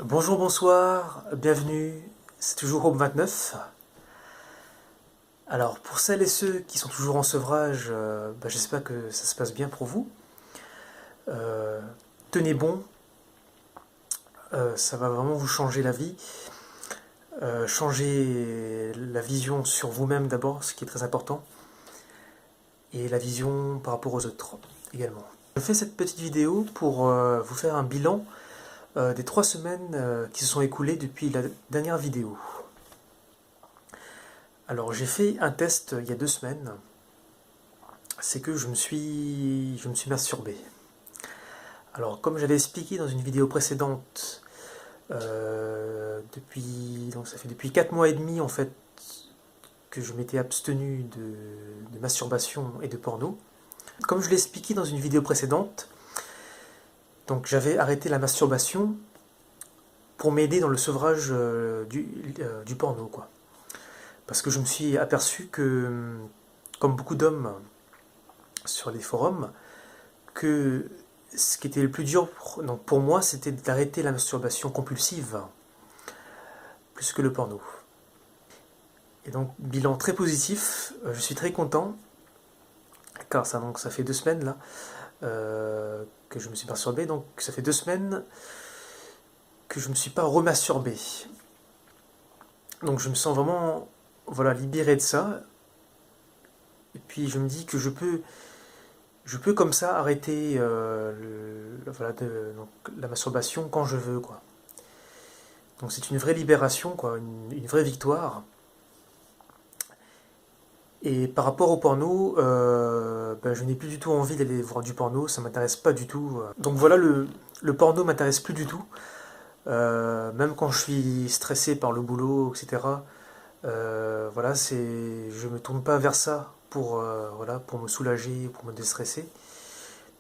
Bonjour, bonsoir, bienvenue, c'est toujours Hope29. Alors pour celles et ceux qui sont toujours en sevrage, j'espère que ça se passe bien pour vous. Euh, Tenez bon, ça va vraiment vous changer la vie. Changer la vision sur vous-même d'abord, ce qui est très important, et la vision par rapport aux autres également. Je fais cette petite vidéo pour vous faire un bilan des 3 semaines qui se sont écoulées depuis la dernière vidéo. Alors j'ai fait un test il y a 2 semaines, c'est que je me suis masturbé. Alors comme j'avais expliqué dans une vidéo précédente, donc ça fait depuis 4 mois et demi en fait que je m'étais abstenu de masturbation et de porno. Comme je l'ai expliqué dans une vidéo précédente, donc j'avais arrêté la masturbation pour m'aider dans le sevrage du porno, quoi. Parce que je me suis aperçu que, comme beaucoup d'hommes sur les forums, que ce qui était le plus dur donc pour moi, c'était d'arrêter la masturbation compulsive, plus que le porno. Et donc, bilan très positif, je suis très content, car ça fait 2 semaines là, que je me suis masturbé, donc ça fait 2 semaines que je ne me suis pas remasturbé. Donc je me sens vraiment libéré de ça, et puis je me dis que je peux comme ça arrêter donc, la masturbation quand je veux, quoi. Donc c'est une vraie libération, quoi, une vraie victoire. Et par rapport au porno, je n'ai plus du tout envie d'aller voir du porno, ça m'intéresse pas du tout. Donc voilà, le porno m'intéresse plus du tout. Même quand je suis stressé par le boulot, etc. Je me tourne pas vers ça pour me soulager, pour me déstresser.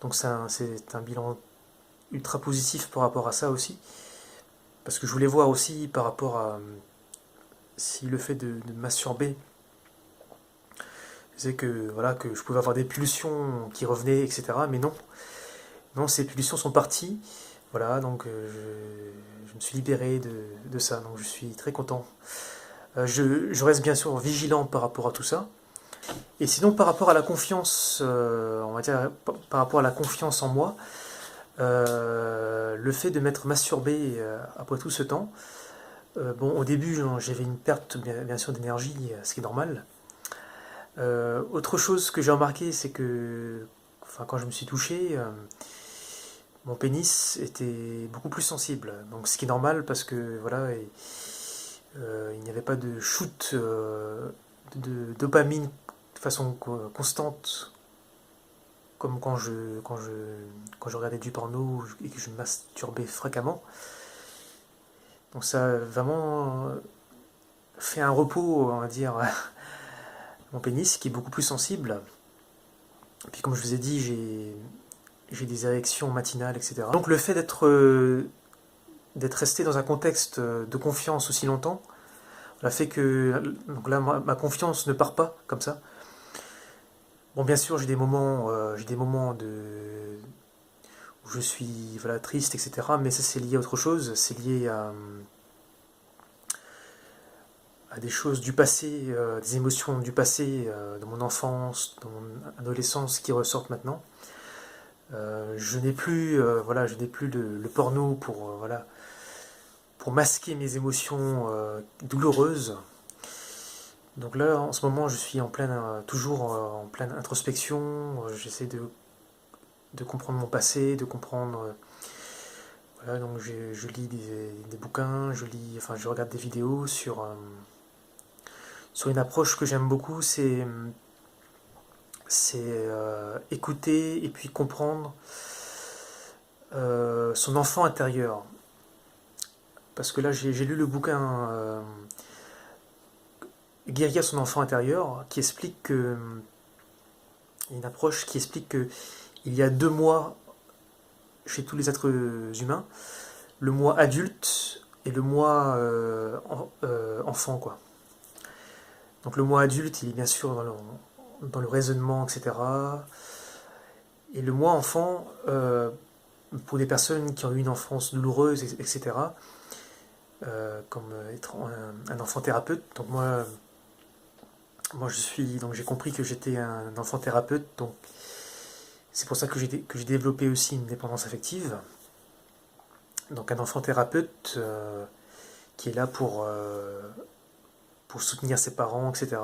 Donc c'est un bilan ultra positif par rapport à ça aussi. Parce que je voulais voir aussi par rapport à si le fait de masturber faisait que je pouvais avoir des pulsions qui revenaient, etc. Mais non, non, ces pulsions sont parties. Voilà, donc je me suis libéré de ça, donc je suis très content. Je reste bien sûr vigilant par rapport à tout ça. Et sinon, par rapport à la confiance, on va dire, par rapport à la confiance en moi, le fait de m'être masturbé après tout ce temps, au début, j'avais une perte bien sûr d'énergie, ce qui est normal. Autre chose que j'ai remarqué, c'est que quand je me suis touché, mon pénis était beaucoup plus sensible. Donc ce qui est normal parce que il n'y avait pas de shoot de dopamine de façon constante comme quand je regardais du porno et que je me masturbais fréquemment. Donc ça a vraiment fait un repos, on va dire, mon pénis qui est beaucoup plus sensible. Et puis comme je vous ai dit, j'ai des érections matinales, etc. Donc le fait d'être resté dans un contexte de confiance aussi longtemps, a fait que donc là, ma confiance ne part pas comme ça. Bon, bien sûr, j'ai des moments où je suis triste, etc. Mais ça, c'est lié à autre chose. C'est lié à des choses du passé, des émotions du passé, de mon enfance, de mon adolescence qui ressortent maintenant. Je n'ai plus, le porno pour masquer mes émotions douloureuses. Donc là, en ce moment, je suis toujours en pleine introspection. J'essaie de comprendre mon passé, de comprendre. Donc je lis des bouquins, je regarde des vidéos sur une approche que j'aime beaucoup, c'est écouter et puis comprendre son enfant intérieur. Parce que là, j'ai lu le bouquin Guérir son enfant intérieur, qui explique que une approche qui explique que il y a 2 mois chez tous les êtres humains, le moi adulte et le moi enfant, quoi. Donc le moi adulte, il est bien sûr dans le raisonnement, etc. Et le moi enfant, pour des personnes qui ont eu une enfance douloureuse, etc., comme être un enfant thérapeute. Donc moi j'ai compris que j'étais un enfant thérapeute, donc c'est pour ça que j'ai développé aussi une dépendance affective. Donc un enfant thérapeute qui est là pour soutenir ses parents, etc.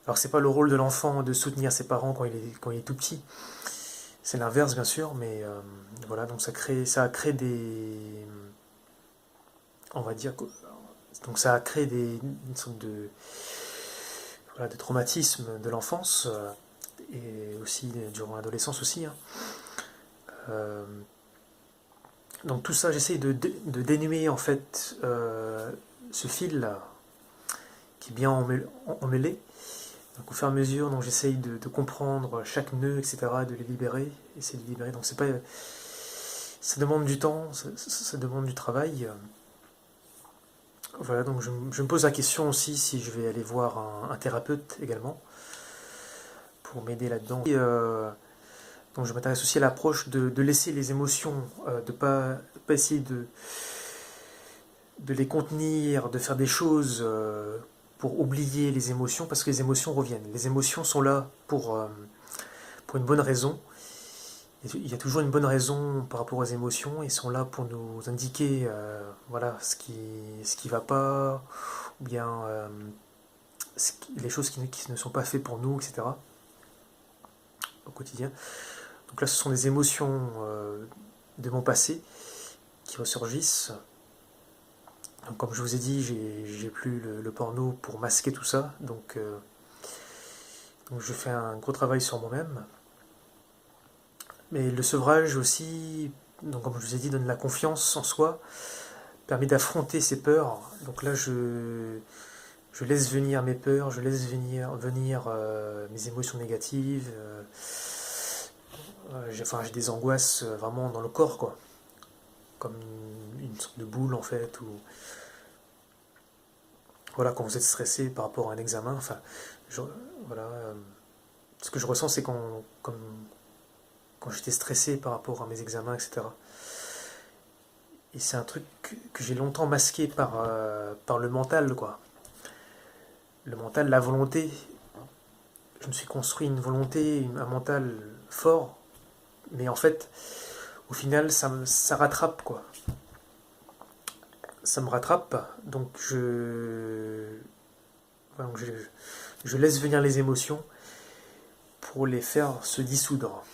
Alors c'est pas le rôle de l'enfant de soutenir ses parents quand il est tout petit. C'est l'inverse bien sûr, mais voilà, donc ça a créé des, on va dire, donc ça a créé une sorte de, voilà, de traumatisme de l'enfance et aussi durant l'adolescence aussi, hein. Euh, donc tout ça, j'essaye de dénuer en fait ce fil là qui est bien emmêlé. Donc au fur et à mesure, donc j'essaye de comprendre chaque nœud, etc., de les libérer, essayer de les libérer. Donc c'est pas, ça demande du temps, ça demande du travail. Voilà, donc je me pose la question aussi si je vais aller voir un thérapeute également pour m'aider là-dedans. Donc je m'intéresse aussi à l'approche de laisser les émotions, de pas essayer de les contenir, de faire des choses pour oublier les émotions, parce que les émotions reviennent. Les émotions sont là pour une bonne raison. Il y a toujours une bonne raison par rapport aux émotions, ils sont là pour nous indiquer voilà, ce qui va pas, ou bien les choses qui ne sont pas faites pour nous, etc. au quotidien. Donc là, ce sont des émotions de mon passé qui ressurgissent. Donc, comme je vous ai dit, j'ai plus le porno pour masquer tout ça, donc je fais un gros travail sur moi-même. Mais le sevrage aussi, donc comme je vous ai dit, donne la confiance en soi, permet d'affronter ses peurs. Donc là, je laisse venir mes peurs, je laisse venir mes émotions négatives. J'ai des angoisses vraiment dans le corps, quoi. Comme une sorte de boule, en fait. Ou voilà, quand vous êtes stressé par rapport à un examen, enfin, voilà. Ce que je ressens, c'est quand j'étais stressé par rapport à mes examens, etc. Et c'est un truc que j'ai longtemps masqué par le mental, quoi. Le mental, la volonté. Je me suis construit une volonté, un mental fort, mais en fait, au final, ça rattrape, quoi. Ça me rattrape, donc voilà, je laisse venir les émotions pour les faire se dissoudre.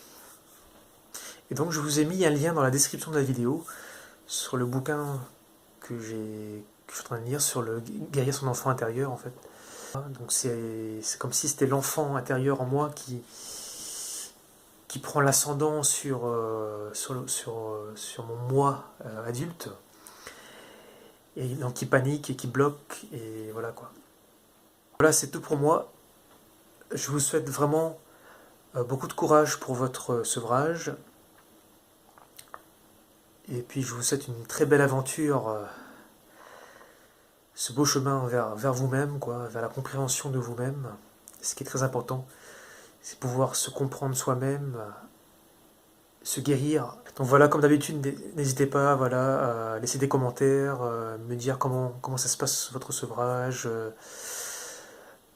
Et donc je vous ai mis un lien dans la description de la vidéo sur le bouquin que je suis en train de lire sur le guérir son enfant intérieur, en fait. Donc c'est comme si c'était l'enfant intérieur en moi qui prend l'ascendant sur mon moi adulte, et donc qui panique et qui bloque, et voilà quoi. Voilà, c'est tout pour moi. Je vous souhaite vraiment beaucoup de courage pour votre sevrage, et puis je vous souhaite une très belle aventure, ce beau chemin vers vous-même, quoi, vers la compréhension de vous-même. Ce qui est très important, c'est pouvoir se comprendre soi-même, se guérir. Donc voilà, comme d'habitude, n'hésitez pas, voilà, à laisser des commentaires, me dire comment ça se passe votre sevrage,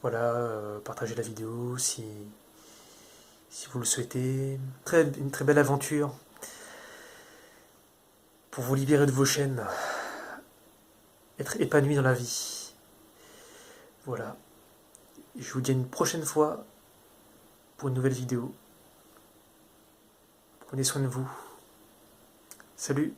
voilà, partager la vidéo si vous le souhaitez. Une très belle aventure pour vous libérer de vos chaînes, être épanoui dans la vie. Voilà. Je vous dis à une prochaine fois pour une nouvelle vidéo. Prenez soin de vous. Salut!